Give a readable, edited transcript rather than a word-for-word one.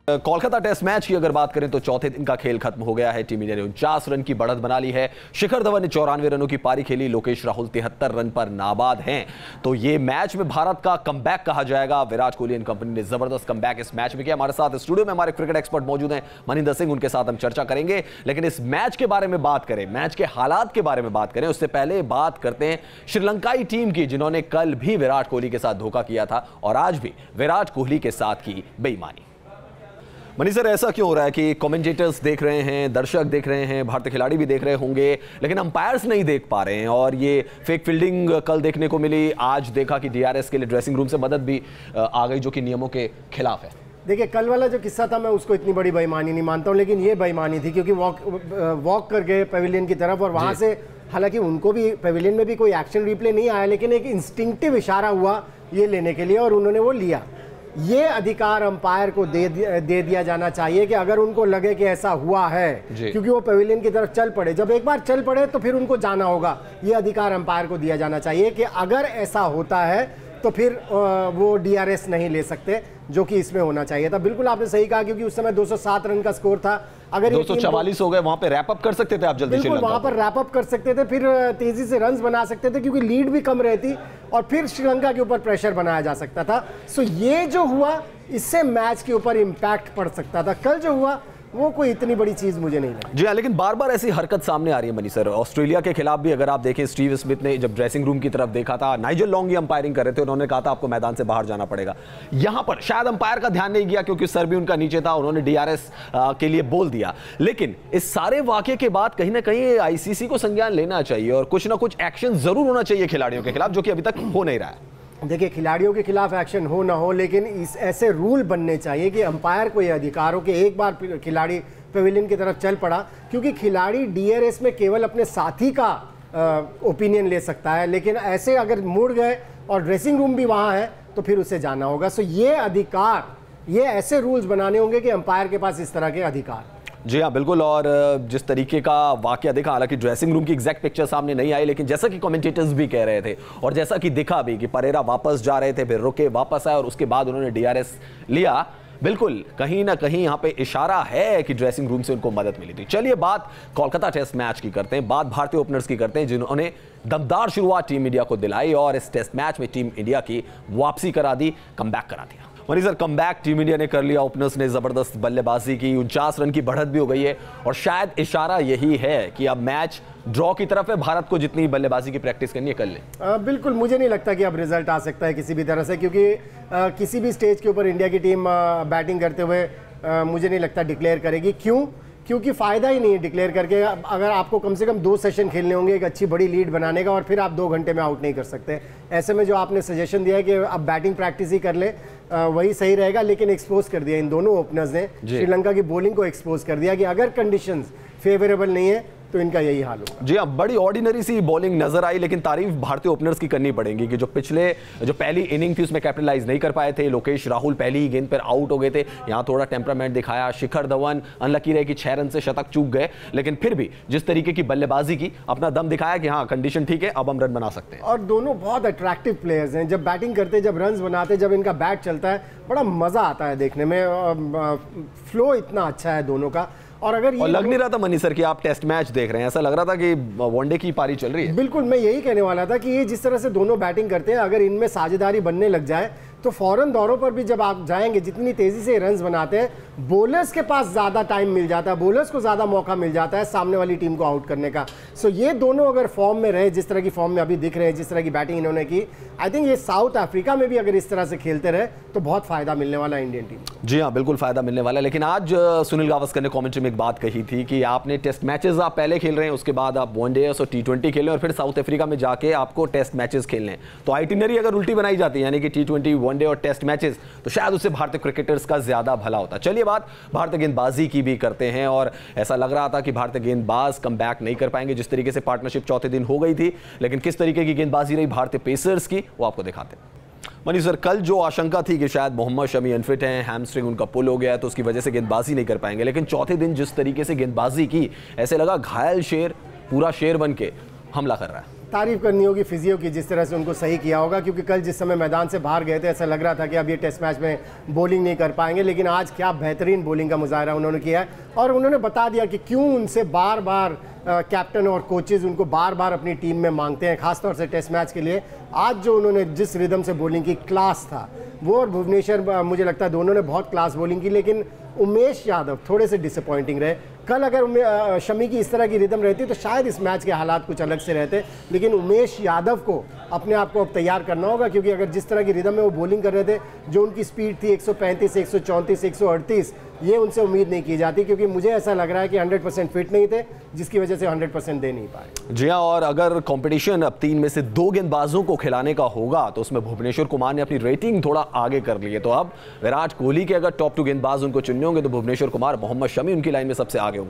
Kolkata test match की अगर बात करें तो चौथे दिन का खेल खत्म हो गया है। टीम इंडिया ने 49 रन की बढ़त बना ली है। शिखर धवन ने 94 रनों की पारी खेली। लोकेश राहुल 73 रन पर नाबाद हैं। तो ये मैच में भारत का कमबैक कहा जाएगा। विराट कोहली एंड कंपनी ने जबरदस्त कमबैक इस मैच में किया। हमारे साथ स्टूडियो में हमारे क्रिकेट एक्सपर्ट मौजूद हैं मनिंदर सिंह, उनके साथ हम चर्चा करेंगे। लेकिन इस मैच के बारे में बात करें, मैच के हालात के बारे में बात करें, उससे पहले बात करते हैं श्रीलंकाई टीम की, जिन्होंने कल भी विराट कोहली के साथ धोखा किया था और आज भी विराट कोहली के साथ की बेईमानी। मनी सर, ऐसा क्यों हो रहा है कि कमेंटेटर्स देख रहे हैं, दर्शक देख रहे हैं, भारतीय खिलाड़ी भी देख रहे होंगे, लेकिन अंपायर्स नहीं देख पा रहे हैं और ये फेक फील्डिंग कल देखने को मिली। आज देखा कि डीआरएस के लिए ड्रेसिंग रूम से मदद भी आ गई, जो कि नियमों के खिलाफ है। देखिए, कल वाला जो किस्सा था मैं उसको इतनी बड़ी बेईमानी नहीं मानता हूँ, लेकिन ये बेईमानी थी क्योंकि वॉक कर गए पेविलियन की तरफ और वहाँ से, हालांकि उनको भी पेविलियन में भी कोई एक्शन रिप्ले नहीं आया, लेकिन एक इंस्टिंक्टिव इशारा हुआ ये लेने के लिए और उन्होंने वो लिया। ये अधिकार अंपायर को दे दिया जाना चाहिए कि अगर उनको लगे कि ऐसा हुआ है, क्योंकि वो पेविलियन की तरफ चल पड़े, जब एक बार चल पड़े तो फिर उनको जाना होगा। ये अधिकार अंपायर को दिया जाना चाहिए कि अगर ऐसा होता है तो फिर वो डीआरएस नहीं ले सकते, जो कि इसमें होना चाहिए था। बिल्कुल आपने सही कहा, क्योंकि उस समय 207 रन का स्कोर था। अगर 244 हो गए, वहां पे रैप अप कर सकते थे आप जल्दी, बिल्कुल वहां पर रैप अप कर सकते थे, फिर तेजी से रन्स बना सकते थे क्योंकि लीड भी कम रहती और फिर श्रीलंका के ऊपर प्रेशर बनाया जा सकता था। सो ये जो हुआ, इससे मैच के ऊपर इंपैक्ट पड़ सकता था। कल जो हुआ वो कोई इतनी बड़ी चीज मुझे नहीं लगी। जी हाँ, लेकिन बार बार ऐसी हरकत सामने आ रही है मनी सर। ऑस्ट्रेलिया के खिलाफ भी अगर आप देखें, स्टीव स्मिथ ने जब ड्रेसिंग रूम की तरफ देखा था, नाइजल लॉन्ग ही अंपायरिंग कर रहे थे, उन्होंने कहा था आपको मैदान से बाहर जाना पड़ेगा। यहां पर शायद अंपायर का ध्यान नहीं गया क्योंकि सर भी उनका नीचे था, उन्होंने डीआरएस के लिए बोल दिया। लेकिन इस सारे वाकये के बाद कहीं ना कहीं आईसीसी को संज्ञान लेना चाहिए और कुछ ना कुछ एक्शन जरूर होना चाहिए खिलाड़ियों के खिलाफ, जो कि अभी तक हो नहीं रहा है। देखिए, खिलाड़ियों के खिलाफ एक्शन हो ना हो, लेकिन इस ऐसे रूल बनने चाहिए कि अंपायर को ये अधिकार हो कि एक बार खिलाड़ी पेविलियन की तरफ चल पड़ा, क्योंकि खिलाड़ी डीआरएस में केवल अपने साथी का ओपिनियन ले सकता है, लेकिन ऐसे अगर मुड़ गए और ड्रेसिंग रूम भी वहाँ है तो फिर उसे जाना होगा। सो ये अधिकार, ये ऐसे रूल्स बनाने होंगे कि अंपायर के पास इस तरह के अधिकार। जी हाँ, बिल्कुल। और जिस तरीके का वाकया देखा, हालांकि ड्रेसिंग रूम की एग्जैक्ट पिक्चर सामने नहीं आई, लेकिन जैसा कि कमेंटेटर्स भी कह रहे थे और जैसा कि दिखा भी कि परेरा वापस जा रहे थे, फिर रुके, वापस आए और उसके बाद उन्होंने डीआरएस लिया। बिल्कुल कहीं ना कहीं यहाँ पे इशारा है कि ड्रेसिंग रूम से उनको मदद मिली थी। चलिए बात कोलकाता टेस्ट मैच की करते हैं, बात भारतीय ओपनर्स की करते हैं, जिन्होंने दमदार शुरुआत टीम इंडिया को दिलाई और इस टेस्ट मैच में टीम इंडिया की वापसी करा दी, कमबैक करा दिया। Money sir, comeback team India ने कर लिया। ओपनर्स ने जबरदस्त बल्लेबाजी की, 49 रन की बढ़त भी हो गई है और शायद इशारा यही है कि अब मैच ड्रॉ की तरफ है। भारत को जितनी बल्लेबाजी की प्रैक्टिस करनी है कर ले। बिल्कुल, मुझे नहीं लगता कि अब रिजल्ट आ सकता है किसी भी तरह से, क्योंकि किसी भी स्टेज के ऊपर इंडिया की टीम बैटिंग करते हुए मुझे नहीं लगता डिक्लेयर करेगी। क्योंकि फ़ायदा ही नहीं है डिक्लेयर करके। अगर आपको कम से कम 2 सेशन खेलने होंगे एक अच्छी बड़ी लीड बनाने का, और फिर आप 2 घंटे में आउट नहीं कर सकते। ऐसे में जो आपने सजेशन दिया है कि अब बैटिंग प्रैक्टिस ही कर ले, वही सही रहेगा। लेकिन एक्सपोज कर दिया इन दोनों ओपनर्स ने, श्रीलंका की बॉलिंग को एक्सपोज कर दिया कि अगर कंडीशंस फेवरेबल नहीं है तो इनका यही हाल होगा। जी हाँ, बड़ी ऑर्डिनरी सी बॉलिंग नजर आई, लेकिन तारीफ भारतीय ओपनर्स की करनी पड़ेगी कि जो पहली इनिंग थी उसमें कैपिटलाइज नहीं कर पाए थे। लोकेश राहुल पहली ही गेंद पर आउट हो गए थे, यहाँ थोड़ा टेम्परामेंट दिखाया। शिखर धवन अनलकी रहे कि 6 रन से शतक चूक गए, लेकिन फिर भी जिस तरीके की बल्लेबाजी की, अपना दम दिखाया कि हाँ कंडीशन ठीक है, अब हम रन बना सकते हैं। और दोनों बहुत अट्रैक्टिव प्लेयर्स हैं। जब बैटिंग करते, जब रन बनाते, जब इनका बैट चलता है, बड़ा मजा आता है देखने में। फ्लो इतना अच्छा है दोनों का। और अगर ये लग नहीं रहा था मनी सर कि आप टेस्ट मैच देख रहे हैं, ऐसा लग रहा था कि वनडे की पारी चल रही है। बिल्कुल, मैं यही कहने वाला था कि ये जिस तरह से दोनों बैटिंग करते हैं, अगर इनमें साझेदारी बनने लग जाए तो फौरन दौरों पर भी जब आप जाएंगे, जितनी तेजी से रन्स बनाते हैं, बॉलर्स के पास ज़्यादा टाइम मिल जाता है, बॉलर्स को ज़्यादा मौका मिल जाता है सामने वाली टीम को आउट करने का। सो ये दोनों अगर फॉर्म में रहे, जिस तरह की फॉर्म में अभी दिख रहे हैं, जिस तरह की बैटिंग इन्होंने की, आई थिंक ये साउथ अफ्रीका में भी अगर इस तरह से खेलते रहे तो बहुत फायदा मिलने वाला है इंडियन टीम को। जी हाँ, बिल्कुल फायदा मिलने वाला है। लेकिन आज सुनील गावस्कर ने कमेंट्री में एक बात कही थी कि आपने टेस्ट मैचेस आप पहले खेल रहे हैं, उसके बाद आप वनडे और T20 खेलें और फिर साउथ अफ्रीका में जाके आपको टेस्ट मैचेस खेलने हैं। तो आइटिनरी अगर उल्टी बनाई जाती है, यानी कि T20, वनडे और टेस्ट मैचेस, तो शायद उससे भारतीय क्रिकेटर्स का ज्यादा भला होता। चलिए बात भारतीय गेंदबाजी की भी करते हैं और ऐसा लग रहा था कि भारतीय गेंदबाज कमबैक नहीं कर पाएंगे। जिस तरीके से पार्टनरशिप चौथे दिन हो गई थी, लेकिन किस तरीके की गेंदबाजी रही भारतीय पेसर्स की, वो आपको दिखाते हैं। मनीष सर, कल जो आशंका थी कि शायद मोहम्मद शमी अनफिट हैं, हैमस्ट्रिंग उनका पुल हो गया है, तो उसकी वजह से गेंदबाजी नहीं कर पाएंगे, लेकिन चौथे दिन जिस तरीके से गेंदबाजी की, ऐसे लगा घायल शेर पूरा शेर बन के हमला कर रहा है। तारीफ करनी होगी फिजियो की, जिस तरह से उनको सही किया होगा, क्योंकि कल जिस समय मैदान से बाहर गए थे ऐसा लग रहा था कि अब ये टेस्ट मैच में बॉलिंग नहीं कर पाएंगे, लेकिन आज क्या बेहतरीन बॉलिंग का मुजाहरा उन्होंने किया है और उन्होंने बता दिया कि क्यों उनसे बार बार कैप्टन और कोचेज उनको बार बार अपनी टीम में मांगते हैं, खासतौर से टेस्ट मैच के लिए। आज जो उन्होंने जिस रिदम से बॉलिंग की, क्लास था वो, और भुवनेश्वर मुझे लगता है दोनों ने बहुत क्लास बॉलिंग की, लेकिन उमेश यादव थोड़े से डिसअपॉइंटिंग रहे। कल अगर शमी की इस तरह की रिदम रहती तो शायद इस मैच के हालात कुछ अलग से रहते, लेकिन उमेश यादव को अपने आप को अब तैयार करना होगा, क्योंकि अगर जिस तरह की रिदम में वो बॉलिंग कर रहे थे, जो उनकी स्पीड थी 135, 134, 138, ये उनसे उम्मीद नहीं की जाती, क्योंकि मुझे ऐसा लग रहा है कि 100% फिट नहीं थे, जिसकी वजह से 100% दे नहीं पाए। जी हाँ, और अगर कंपटीशन अब 3 में से 2 गेंदबाजों को खिलाने का होगा तो उसमें भुवनेश्वर कुमार ने अपनी रेटिंग थोड़ा आगे कर ली है। तो अब विराट कोहली के अगर टॉप 2 गेंदबाज उनको चुनने होंगे तो भुवनेश्वर कुमार, मोहम्मद शमी उनकी लाइन में सबसे आगे होंगे।